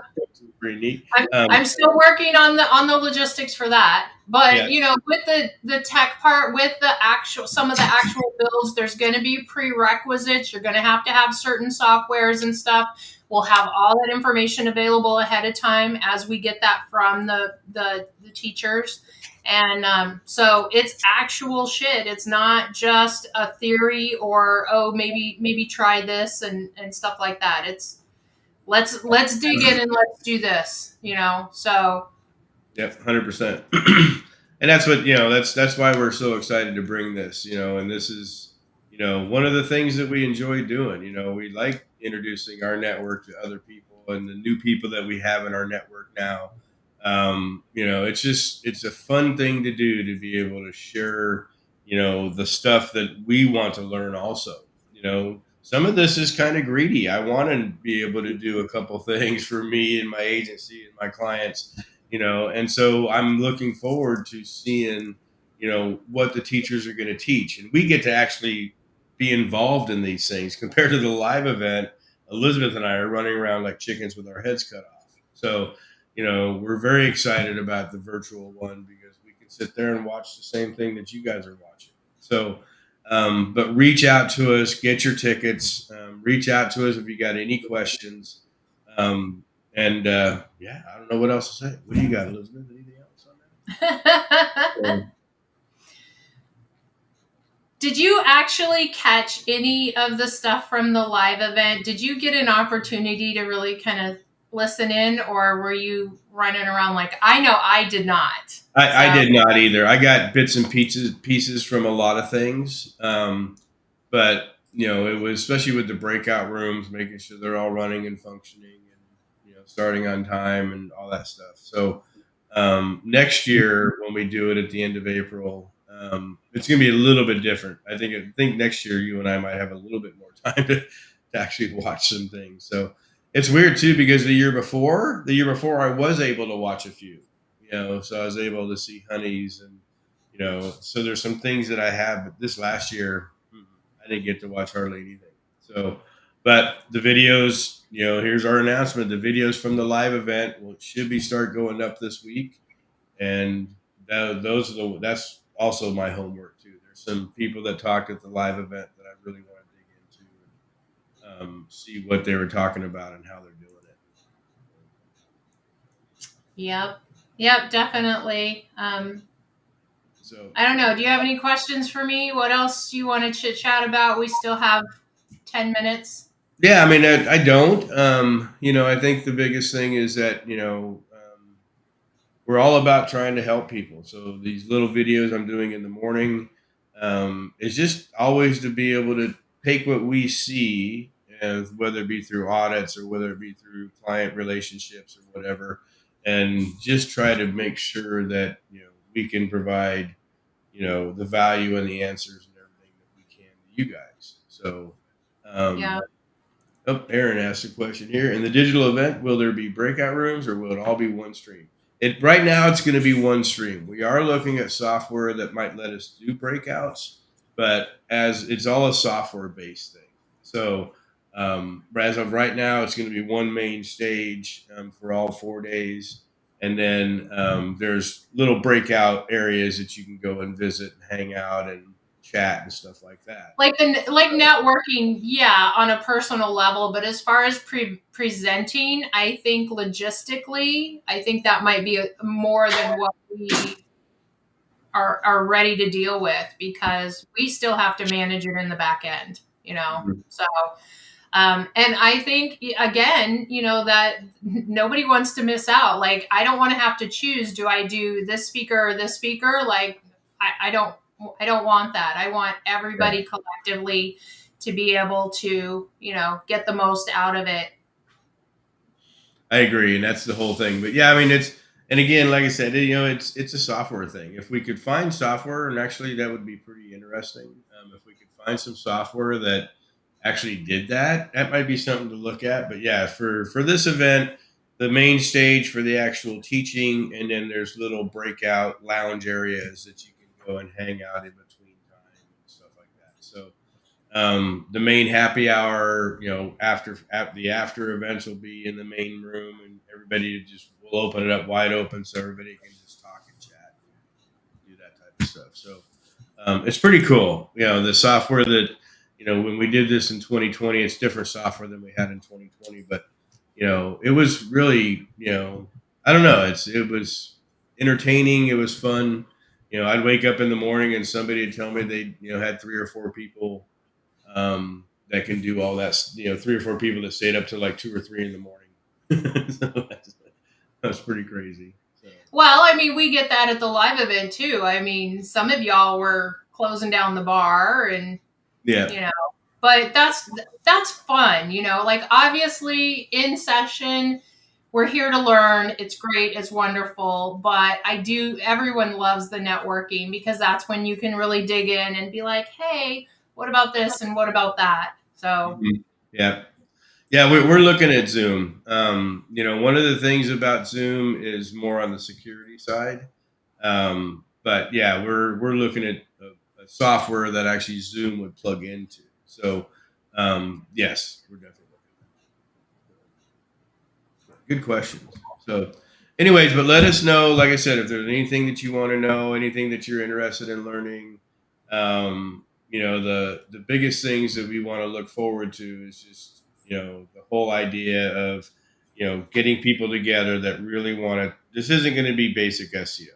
Pretty neat. I'm still working on the logistics for that, but Yeah. with the tech part, with some of the actual builds, there's going to be prerequisites. You're going to have certain softwares and stuff. We'll have all that information available ahead of time as we get that from the teachers, and so it's actual shit. It's not just a theory or maybe try this and stuff like that. It's let's dig in and let's do this, so Yep, 100%. And that's what that's why we're so excited to bring this. And this is one of the things that we enjoy doing. We like introducing our network to other people and the new people that we have in our network now. It's a fun thing to do, to be able to share the stuff that we want to learn also. Some of this is kind of greedy. I want to be able to do a couple things for me and my agency and my clients, and so I'm looking forward to seeing what the teachers are going to teach, and we get to actually be involved in these things compared to the live event. Elizabeth and I are running around like chickens with our heads cut off. So we're very excited about the virtual one, because we can can sit there and watch the same thing that you guys are watching. So, but reach out to us, get your tickets, reach out to us if you got any questions. And yeah, I don't know what else to say. What do you got, Elizabeth? Anything else on that? Did you actually catch any of the stuff from the live event? Did you get an opportunity to really kind of listen in, or were you running around like I know I did not? I did not either. I got bits and pieces from a lot of things, but it was especially with the breakout rooms, making sure they're all running and functioning, and starting on time and all that stuff. So next year when we do it at the end of April, it's going to be a little bit different. I think next year you and I might have a little bit more time to actually watch some things. So it's weird too because the year before I was able to watch a few. So I was able to see honeys and so there's some things that I have, but this last year I didn't get to watch hardly anything. So, but the videos, here's our announcement. The videos from the live event should be start going up this week, and that's also my homework too. There's some people that talked at the live event that I really want to dig into and see what they were talking about and how they're doing it. Yep, definitely. So I don't know. Do you have any questions for me? What else do you want to chit chat about? We still have 10 minutes. Yeah, I mean, I don't. I think the biggest thing is that we're all about trying to help people. So these little videos I'm doing in the morning is just always to be able to take what we see, whether it be through audits or whether it be through client relationships or whatever, and just try to make sure that we can provide the value and the answers and everything that we can to you guys. So. Yeah. Oh, Aaron asked a question here. In the digital event, will there be breakout rooms or will it all be one stream? Right now, it's going to be one stream. We are looking at software that might let us do breakouts, but as it's all a software-based thing. So as of right now, it's going to be one main stage for all 4 days. And then there's little breakout areas that you can go and visit and hang out and chat and stuff like that. Like networking, yeah, on a personal level. But as far as presenting, I think logistically, I think that might be more than what we are ready to deal with because we still have to manage it in the back end, Mm-hmm. So, and I think again, that nobody wants to miss out. Like, I don't want to have to choose. Do I do this speaker or this speaker? Like, I don't want that. I want everybody collectively to be able to, get the most out of it. I agree, and that's the whole thing. But yeah, I mean, and again, like I said, it's a software thing. If we could find software, and actually that would be pretty interesting. If we could find some software that actually did that, that might be something to look at. But yeah, for this event, the main stage for the actual teaching, and then there's little breakout lounge areas that you can go and hang out in between time and stuff like that. So the main happy hour, after the after events will be in the main room, and everybody will open it up wide open so everybody can just talk and chat and do that type of stuff. So it's pretty cool. The software that when we did this in 2020, it's different software than we had in 2020, but it was really I don't know, it was entertaining. It was fun. I'd wake up in the morning and somebody would tell me they had 3 or 4 people that can do all that. 3 or 4 people that stayed up till like 2 or 3 in the morning. So that's pretty crazy. So. Well, I mean, we get that at the live event too. I mean, some of y'all were closing down the bar, and but that's fun. Like, obviously in session, we're here to learn. It's great. It's wonderful. But everyone loves the networking because that's when you can really dig in and be like, hey, what about this and what about that? So, yeah. We're looking at Zoom. One of the things about Zoom is more on the security side. But yeah, we're looking at a software that actually Zoom would plug into. So yes, we're definitely looking at that. Good questions. So anyways, but let us know, like I said, if there's anything that you want to know, anything that you're interested in learning. The biggest things that we want to look forward to is just, the whole idea of, getting people together that really want to, this isn't going to be basic SEO.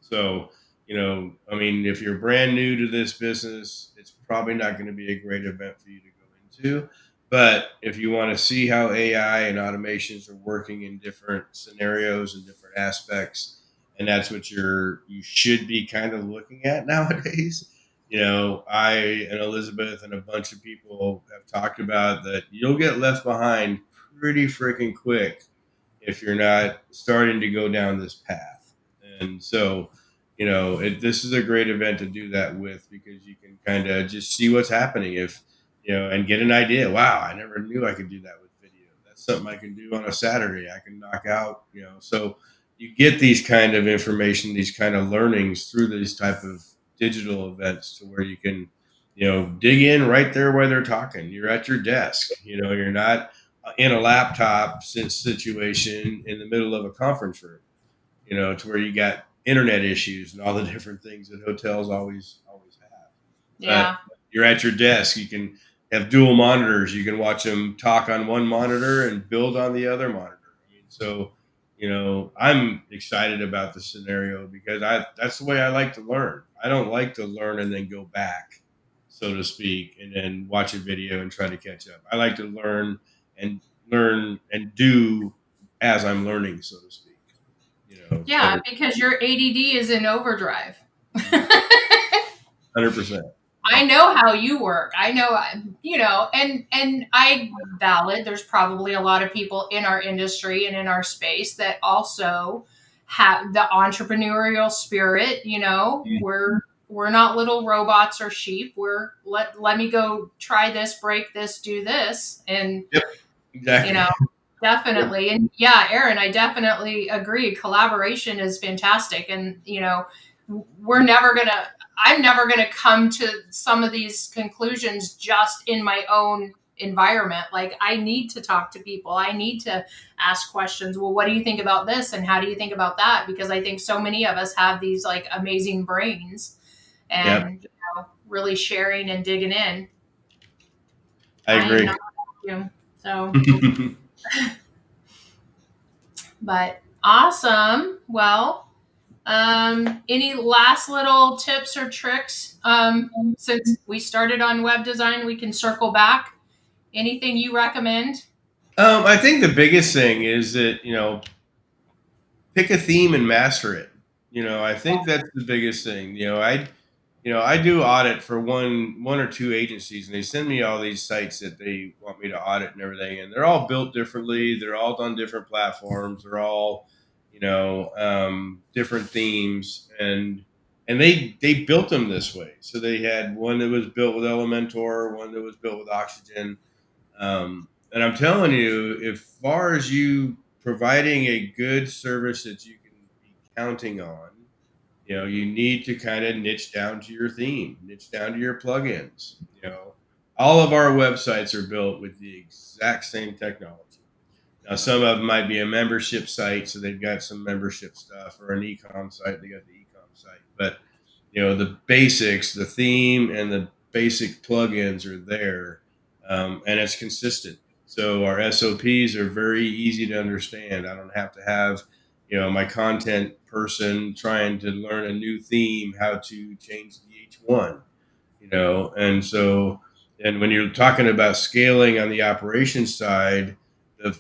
So, I mean, if you're brand new to this business, it's probably not going to be a great event for you to go into. But if you want to see how AI and automations are working in different scenarios and different aspects, and that's what you should be kind of looking at nowadays. I and Elizabeth and a bunch of people have talked about that you'll get left behind pretty freaking quick if you're not starting to go down this path. And so, this is a great event to do that with, because you can kind of just see what's happening and get an idea. Wow, I never knew I could do that with video. That's something I can do on a Saturday. I can knock out, so you get these kind of information, these kind of learnings through these type of digital events, to where you can, dig in right there while they're talking. You're at your desk, you're not in a laptop situation in the middle of a conference room, to where you got internet issues and all the different things that hotels always have. But Yeah. you're at your desk. You can have dual monitors. You can watch them talk on one monitor and build on the other monitor. I mean, so I'm excited about the scenario, because that's the way I like to learn. I don't like to learn and then go back, so to speak, and then watch a video and try to catch up. I like to and learn and do as I'm learning, so to speak. Yeah, So because your ADD is in overdrive. 100%. I Yep. know how you work. I know, and I valid. There's probably a lot of people in our industry and in our space that also have the entrepreneurial spirit. We're not little robots or sheep. Let me go try this, break this, do this, and Yep. you Exactly. know Yep. definitely. And yeah, Aaron, I definitely agree. Collaboration is fantastic. And, we're never going to, I'm never going to come to some of these conclusions just in my own environment. Like, I need to talk to people. I need to ask questions. Well, what do you think about this? And how do you think about that? Because I think so many of us have these like amazing brains Yep. and, really sharing and digging in. I I am agree. not you. So, but awesome. Well, any last little tips or tricks? Since we started on web design, we can circle back. Anything you recommend? I think the biggest thing is that, pick a theme and master it. I think that's the biggest thing. I do audit for one or two agencies, and they send me all these sites that they want me to audit and everything, and they're all built differently. They're all on different platforms. They're all, different themes, and they built them this way. So they had one that was built with Elementor, one that was built with Oxygen. And I'm telling you, if far as you providing a good service that you can be counting on, you need to kind of niche down to your theme, niche down to your plugins. All of our websites are built with the exact same technology. Now, some of them might be a membership site, so they've got some membership stuff, or an ecom site, they got the ecom site. But the basics, the theme, and the basic plugins are there, and it's consistent. So our SOPs are very easy to understand. I don't have to have my content person trying to learn a new theme, how to change the H1. And so, and when you're talking about scaling on the operations side, the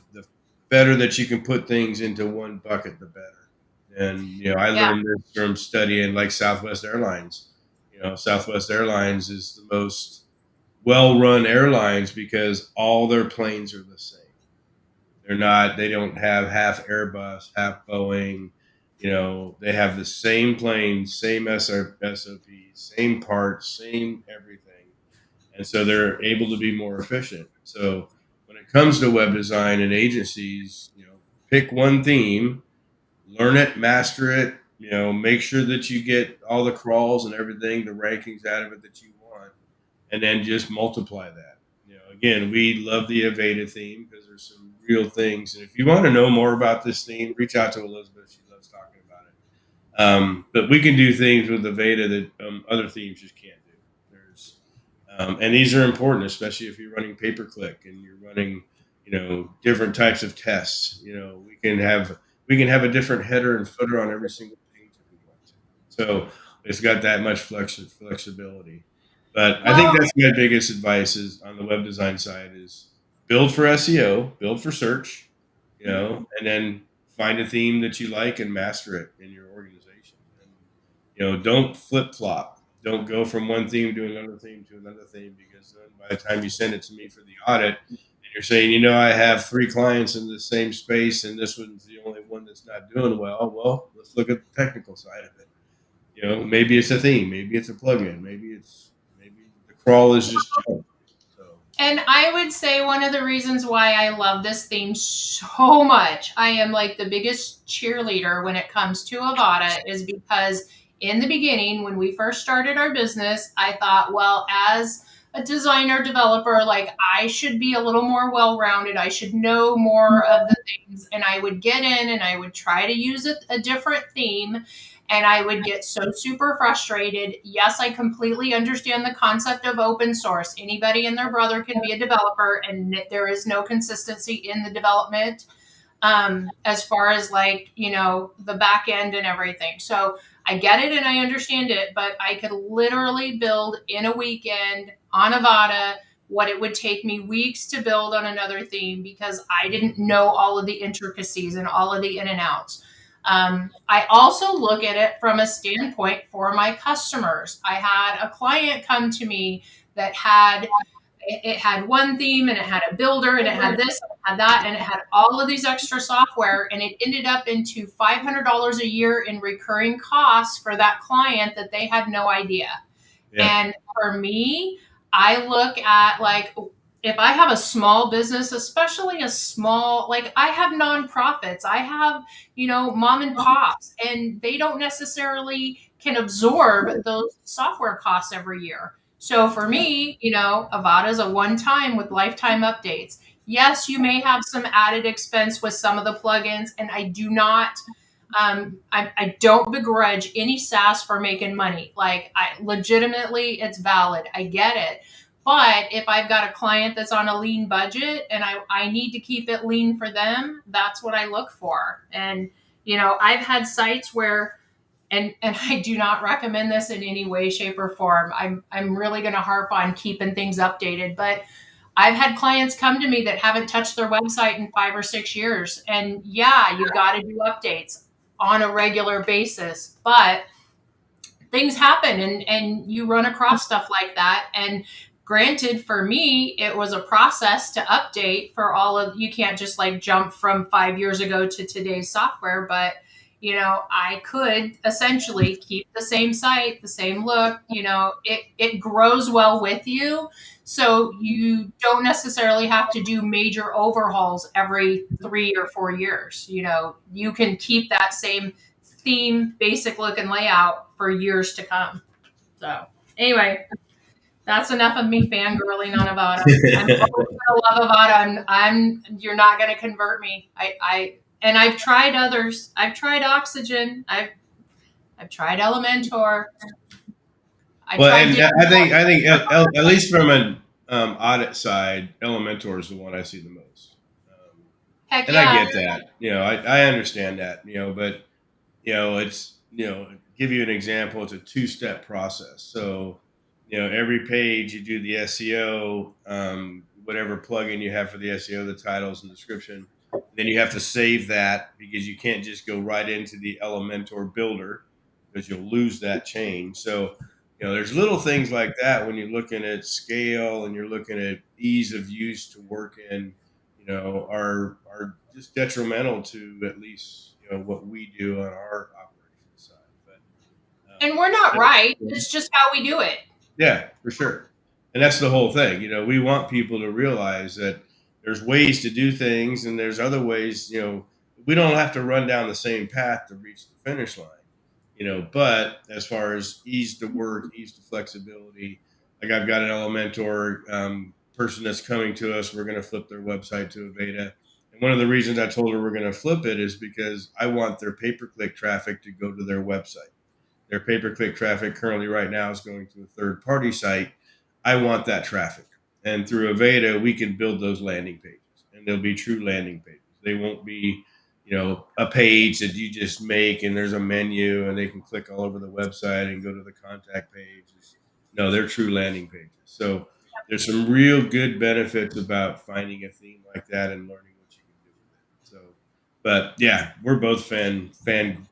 better that you can put things into one bucket, the better. And I Yeah, learned this from studying like Southwest Airlines. Southwest Airlines is the most well-run airlines because all their planes are the same. They don't have half Airbus, half Boeing. They have the same planes, same SOPs, same parts, same everything. And so they're able to be more efficient. So when it comes to web design and agencies, pick one theme, learn it, master it, make sure that you get all the crawls and everything, the rankings out of it that you want, and then just multiply that. Again, we love the Aveda theme because there's some real things. And if you want to know more about this theme, reach out to Elizabeth. She loves talking about it. But we can do things with the Veda that other themes just can't do. There's, and these are important, especially if you're running pay-per-click and you're running, different types of tests. We can have a different header and footer on every single page if we want to. So it's got that much flexibility. But I think Well, that's my biggest advice is on the web design side is build for SEO, build for search, and then find a theme that you like and master it in your organization. And don't flip flop. Don't go from one theme to another theme to another theme because then by the time you send it to me for the audit, and you're saying, I have 3 clients in the same space and this one's the only one that's not doing well. Well, let's look at the technical side of it. Maybe it's a theme, maybe it's a plugin, maybe the crawl is just junk. So and I would say one of the reasons why I love this theme so much, I am like the biggest cheerleader when it comes to Avada, is because in the beginning, when we first started our business, I thought, well, as a designer developer, like I should be a little more well rounded. I should know more of the things. And I would get in and I would try to use a different theme and I would get so super frustrated. Yes, I completely understand the concept of open source. Anybody and their brother can be a developer, and there is no consistency in the development as far as like, the back end and everything. So I get it and I understand it, but I could literally build in a weekend on Avada what it would take me weeks to build on another theme because I didn't know all of the intricacies and all of the in and outs. I also look at it from a standpoint for my customers. I had a client come to me that it had one theme and it had a builder and it had this and it had that and it had all of these extra software and it ended up into $500 a year in recurring costs for that client that they had no idea. yeah, And for me, I look at like if I have a small business, especially a small, like I have nonprofits, I have, mom and pops, and they don't necessarily can absorb those software costs every year. So for me, Avada is a one time with lifetime updates. Yes, you may have some added expense with some of the plugins, and I do not I don't begrudge any SaaS for making money. Like I legitimately, it's valid. I get it. But if I've got a client that's on a lean budget and I need to keep it lean for them, that's what I look for. And, I've had sites where, and I do not recommend this in any way, shape, or form. I'm really going to harp on keeping things updated, but I've had clients come to me that haven't touched their website in 5 or 6 years. And yeah, you got to do updates on a regular basis, but things happen and you run across stuff like that. And granted, for me, it was a process to update for all of, you can't just like jump from 5 years ago to today's software, but I could essentially keep the same site, the same look, it grows well with you. So you don't necessarily have to do major overhauls every 3 or 4 years. You can keep that same theme, basic look and layout for years to come. So anyway, that's enough of me fangirling on Avada. I'm always gonna love Avada. You're not gonna convert me. And I've tried others. I've tried Oxygen. I've tried Elementor. I well, tried and different I think at least from an audit side, Elementor is the one I see the most. heck And I yeah. get that. I understand that. But it's give you an example. It's a 2-step process. So every page you do the SEO, whatever plugin you have for the SEO, the titles and description. Then you have to save that because you can't just go right into the Elementor builder because you'll lose that change. So there's little things like that when you're looking at scale and you're looking at ease of use to work in, are just detrimental to at least what we do on our operations side. And we're not right. But It's just how we do it. yeah, for sure. And that's the whole thing. We want people to realize that there's ways to do things and there's other ways, we don't have to run down the same path to reach the finish line, but as far as ease to work, ease to flexibility, like I've got an Elementor person that's coming to us, we're going to flip their website to Aveda. And one of the reasons I told her we're going to flip it is because I want their pay-per-click traffic to go to their website. Their pay-per-click traffic currently right now is going to a third-party site. I want that traffic. And through Aveda, we can build those landing pages, and they'll be true landing pages. They won't be, a page that you just make and there's a menu and they can click all over the website and go to the contact page. No, they're true landing pages. So there's some real good benefits about finding a theme like that and learning what you can do with it. So, but yeah, we're both fanboys,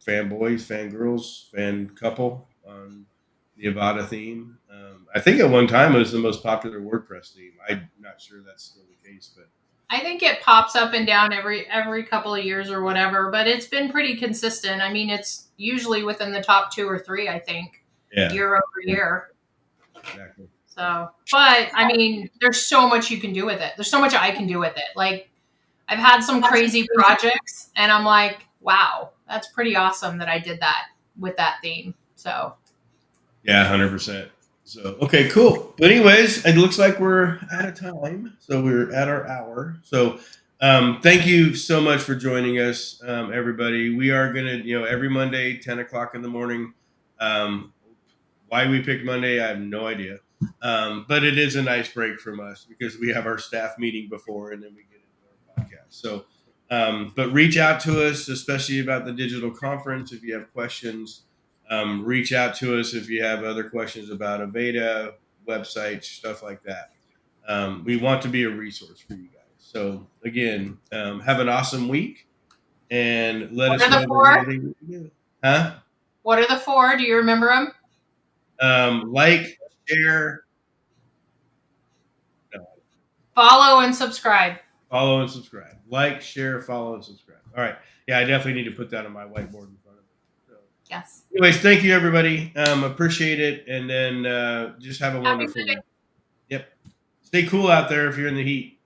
fangirls, fan couple on the Avada theme. I think at one time it was the most popular WordPress theme. I'm not sure that's still the case, but I think it pops up and down every couple of years or whatever, but it's been pretty consistent. I mean, it's usually within the top 2 or 3, I think, year over year. Exactly. So, but I mean, there's so much you can do with it. There's so much I can do with it. Like, I've had some crazy projects, and I'm like, wow, that's pretty awesome that I did that with that theme. So, yeah, 100%. So, okay, cool. But anyways, it looks like we're out of time. So we're at our hour. So thank you so much for joining us, everybody. We are going to, every Monday, 10 o'clock in the morning. Why we picked Monday, I have no idea. But it is a nice break from us because we have our staff meeting before and then we get into our podcast. So, but reach out to us, especially about the digital conference. If you have questions, reach out to us if you have other questions about Aveda, websites, stuff like that. We want to be a resource for you guys. So again, have an awesome week and let us know. What are the 4? Huh? What are the 4? Do you remember them? Like, share, follow, and subscribe. Follow and subscribe. Like, share, follow, and subscribe. All right. Yeah, I definitely need to put that on my whiteboard in front of me. So, yes. Anyways, thank you, everybody. Appreciate it. And then just have a wonderful week. Yep. Stay cool out there if you're in the heat.